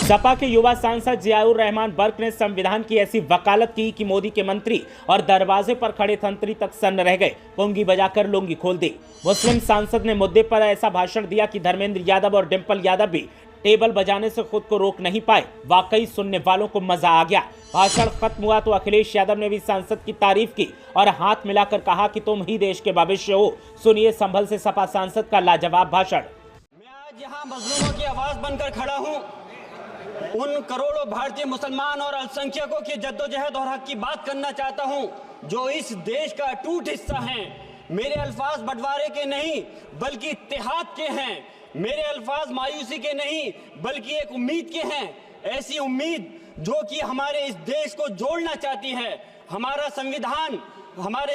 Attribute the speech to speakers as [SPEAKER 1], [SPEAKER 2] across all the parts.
[SPEAKER 1] सपा के युवा सांसद जियाउर रहमान बर्क ने संविधान की ऐसी वकालत की कि मोदी के मंत्री और दरवाजे पर खड़े तंत्री तक सन्न रह गए, पुंगी बजाकर लुंगी खोल दी। मुस्लिम सांसद ने मुद्दे पर ऐसा भाषण दिया कि धर्मेंद्र यादव और डिंपल यादव भी टेबल बजाने से खुद को रोक नहीं पाए। वाकई सुनने वालों को मजा आ गया। भाषण खत्म हुआ तो अखिलेश यादव ने भी सांसद की तारीफ की और हाथ मिलाकर कहा कि तुम ही देश के भविष्य हो। सुनिए संभल से सपा सांसद का लाजवाब भाषण।
[SPEAKER 2] मैं आज यहाँ मजलूमों की आवाज बनकर खड़ा हूँ। उन करोड़ों भारतीय मुसलमान और अल्पसंख्यकों की जद्दोजहद और हक की बात करना चाहता हूँ जो इस देश का अटूट हिस्सा हैं। मेरे अल्फाज बंटवारे के नहीं बल्कि इत्तेहाद के हैं। मेरे अल्फाज मायूसी के नहीं बल्कि एक उम्मीद के हैं। ऐसी उम्मीद जो कि हमारे इस देश को जोड़ना चाहती है। हमारे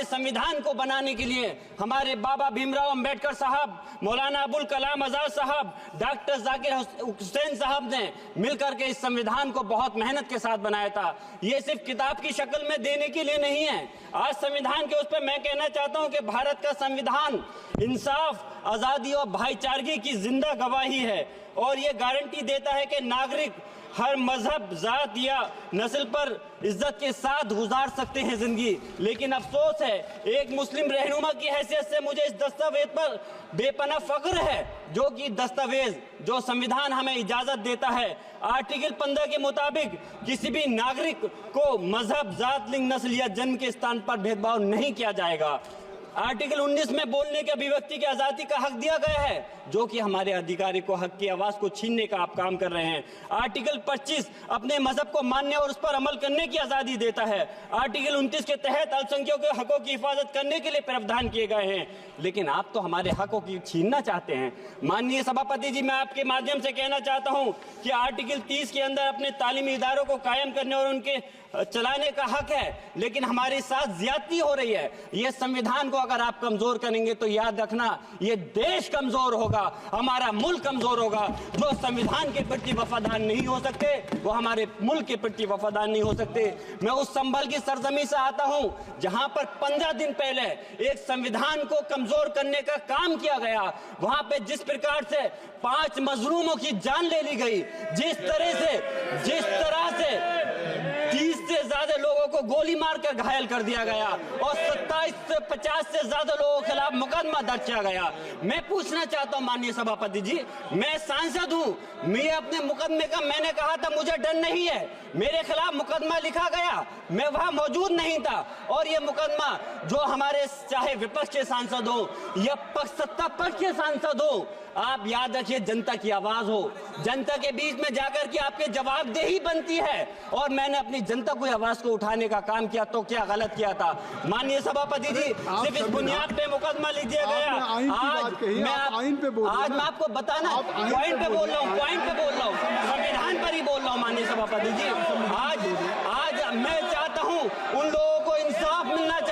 [SPEAKER 2] संविधान को बनाने के लिए हमारे बाबा भीमराव अंबेडकर साहब, मौलाना अबुल कलाम आजाद साहब, डॉक्टर जाकिर हुसैन साहब ने मिलकर के इस संविधान को बहुत मेहनत के साथ बनाया था। ये सिर्फ किताब की शक्ल में देने के लिए नहीं है। आज संविधान के उस पर मैं कहना चाहता हूं कि भारत का संविधान इंसाफ, आजादी और भाईचारगी की जिंदा गवाही है और ये गारंटी देता है कि नागरिक हर मजहब, जात या नस्ल पर इज्जत के साथ गुजार सकते हैं जिंदगी। लेकिन अफसोस है, एक मुस्लिम रहनुमा की हैसियत से मुझे इस दस्तावेज पर बेपनाह फख्र है जो कि दस्तावेज जो संविधान हमें इजाजत देता है। आर्टिकल 15 के मुताबिक किसी भी नागरिक को मजहब, जात, लिंग, नस्ल या जन्म के स्थान पर भेदभाव नहीं किया जाएगा। आर्टिकल 19 में बोलने के, अभिव्यक्ति की आजादी का हक दिया गया है जो कि हमारे अधिकारी को हक की आवाज को छीनने का आप काम कर रहे हैं। आर्टिकल 25 अपने मजहब को मानने और उस पर अमल करने की आजादी देता है। आर्टिकल 29 के तहत अल्पसंख्यकों के हकों की हिफाजत करने के लिए प्रावधान किए गए हैं। लेकिन आप तो हमारे हकों की छीनना चाहते हैं। माननीय सभापति जी, मैं आपके माध्यम से कहना चाहता हूं कि आर्टिकल 30 के अंदर अपने तालीमी इदारों को कायम करने और उनके चलाने का हक है, लेकिन हमारे साथ ज्यादती हो रही है। ये संविधान को अगर आप कमजोर करेंगे तो याद रखना ये देश कमजोर होगा, हमारा मुल्क कमजोर होगा। जो संविधान के प्रति वफादार नहीं हो सकते वो हमारे मुल्क के प्रति वफादार नहीं हो सकते। मैं उस संभल की सरजमी से आता हूं जहां पर 15 दिन पहले एक संविधान को कमजोर करने का काम किया गया। वहां पे जिस प्रकार से 5 मजलूमों की जान ले ली गई, जिस तरह से 30 से ज्यादा लोगों को गोली मारकर घायल कर दिया गया और 27 से 50 से ज्यादा लोगों के खिलाफ मुकदमा दर्ज किया गया। मैं पूछना चाहता हूं माननीय सभापति जी, मैं सांसद हूं, मैं अपने मुकदमे का मैंने कहा था मुझे डर नहीं है। मेरे खिलाफ मुकदमा लिखा गया, मैं वहां मौजूद नहीं था और ये मुकदमा जो हमारे चाहे विपक्ष के सांसद हो या सत्ता पक्ष के सांसद हो, आप याद रखिए जनता की आवाज हो, जनता के बीच में जाकर के आपके जवाबदेही बनती है। और मैंने अपनी जनता को आवाज को उठाने का काम किया तो क्या गलत किया था? माननीय सभापति जी, सिर्फ इस बुनियाद पे मुकदमा लिख दिया गया। आज मैं आपको बताना पॉइंट पे बोल रहा हूँ, संविधान पर ही बोल रहा हूँ माननीय सभापति जी। आज मैं चाहता हूँ उन लोगों को इंसाफ मिलना चाहिए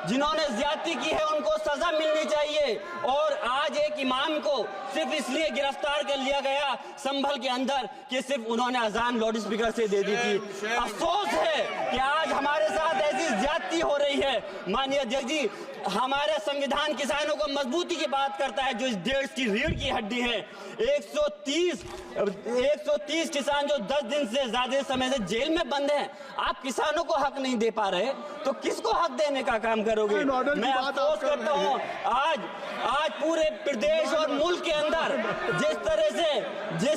[SPEAKER 2] जिन्होंने ज्यादती की है, उनको सजा मिलनी चाहिए। और आज एक इमाम को सिर्फ इसलिए गिरफ्तार कर लिया गया संभल के अंदर कि सिर्फ उन्होंने अजान लाउड स्पीकर से दे दी थी। अफसोस है कि आज हमारे साथ ऐसी ज्यादती हो रही है। माननीय अध्यक्ष जी, हमारे संविधान किसानों को मजबूती की बात करता है जो इस देश की रीढ़ की हड्डी है। 130 किसान जो 10 दिन से ज्यादा समय से जेल में बंद हैं, आप किसानों को हक नहीं दे पा रहे तो किसको हक देने का काम करोगे? मैं अफसोस करता हूं आज पूरे प्रदेश और मुल्क के अंदर जिस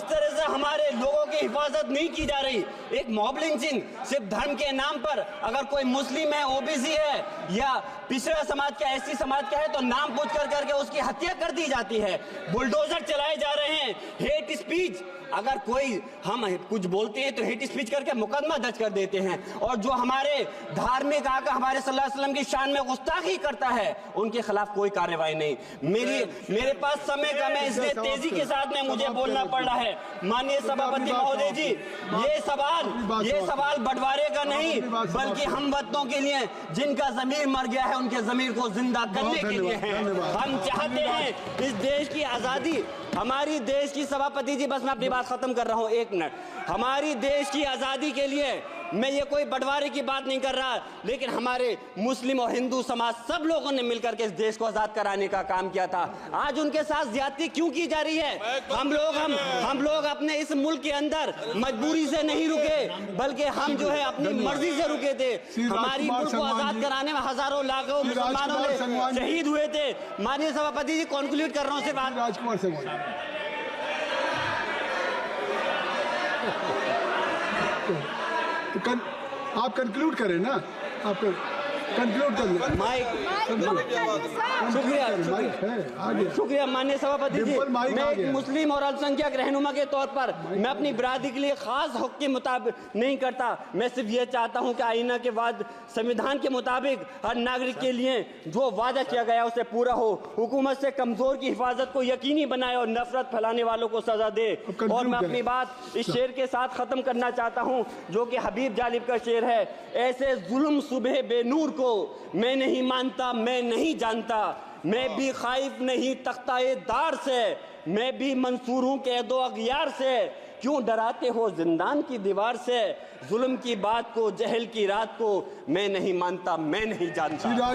[SPEAKER 2] तरह से हमारे लोगों की हिफाजत नहीं की जा रही। एक मॉब लिंचिंग सिर्फ धर्म के नाम पर, अगर कोई मुस्लिम है, ओबीसी है या पिछड़ा समाज का, एससी समाज का है तो नाम पूछ करके उसकी हत्या कर दी जाती है। बुलडोजर चलाए जा रहे हैं। हेट स्पीच, अगर कोई हम कुछ बोलते हैं तो हेट स्पीच करके मुकदमा दर्ज कर देते हैं। और जो हमारे धार्मिक आका हमारे सल्लल्लाहु अलैहि वसल्लम की शान में गुस्ताखी करता है उनके खिलाफ कोई कार्रवाई नहीं। मेरे पास समय कम है इसलिए तेजी के साथ में मुझे बोलना पड़ रहा है। माननीय सभापति महोदय जी, ये सवाल बंटवारे का नहीं बल्कि हम वतनों के लिए जिनका जमीर मर गया है उनके जमीर को जिंदा करने के लिए है। हम चाहते हैं इस देश की आजादी, हमारी देश की, सभापति जी बस मैं अपनी बात खत्म कर रहा हूं, 1 मिनट। हमारी देश की आजादी के लिए मैं ये कोई बंटवारे की बात नहीं कर रहा, लेकिन हमारे मुस्लिम और हिंदू समाज सब लोगों ने मिलकर के इस देश को आजाद कराने का काम किया था। आज उनके साथ ज्यादती क्यों की जा रही है? हम लोग अपने इस मुल्क के अंदर मजबूरी से नहीं रुके, बल्कि हम जो है अपनी मर्जी से रुके थे। हमारी मुल्क को आजाद कराने में हजारों लाखों मुसलमानों ने शहीद हुए थे। माननीय सभापति जी, कंक्लूड कर रहा हूँ सिर्फ
[SPEAKER 3] राजकुमार से आप कंक्लूड करें ना, आप कंक्लूड कर लें।
[SPEAKER 2] शुक्रिया माननीय सभापति जी। मैं एक मुस्लिम और अल्पसंख्यक रहनुमा के तौर पर मैं अपनी बिरादरी के लिए खास हक के मुताबिक नहीं करता। मैं सिर्फ ये चाहता हूं कि आईना के बाद संविधान के मुताबिक हर नागरिक के लिए जो वादा किया गया उसे पूरा हो, हुकूमत से कमजोर की हिफाजत को यकीनी बनाए और नफरत फैलाने वालों को सजा दे। और मैं अपनी बात इस शेर के साथ खत्म करना चाहता हूं, जो कि हबीब जालिब का शेर है। ऐसे जुल्म सुबह बेनूर को मैं नहीं मानता, मैं नहीं जानता, मैं भी खाइफ नहीं तख्ताए दार से, मैं भी मंसूर हूं कैदो अगयार से। क्यों डराते हो जिंदान की दीवार से? जुल्म की बात को, जहल की रात को मैं नहीं मानता, मैं नहीं जानता।